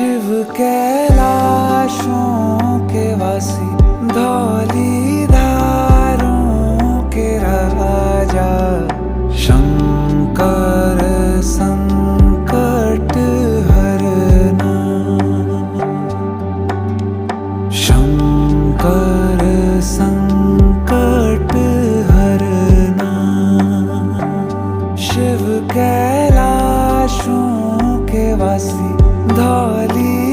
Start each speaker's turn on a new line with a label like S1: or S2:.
S1: शिव कैलाशों के वासी, धौली धारों के राजा, शंकर संकट हरना, शंकर संकट हरना। शिव कैलाशों के वासी, धौली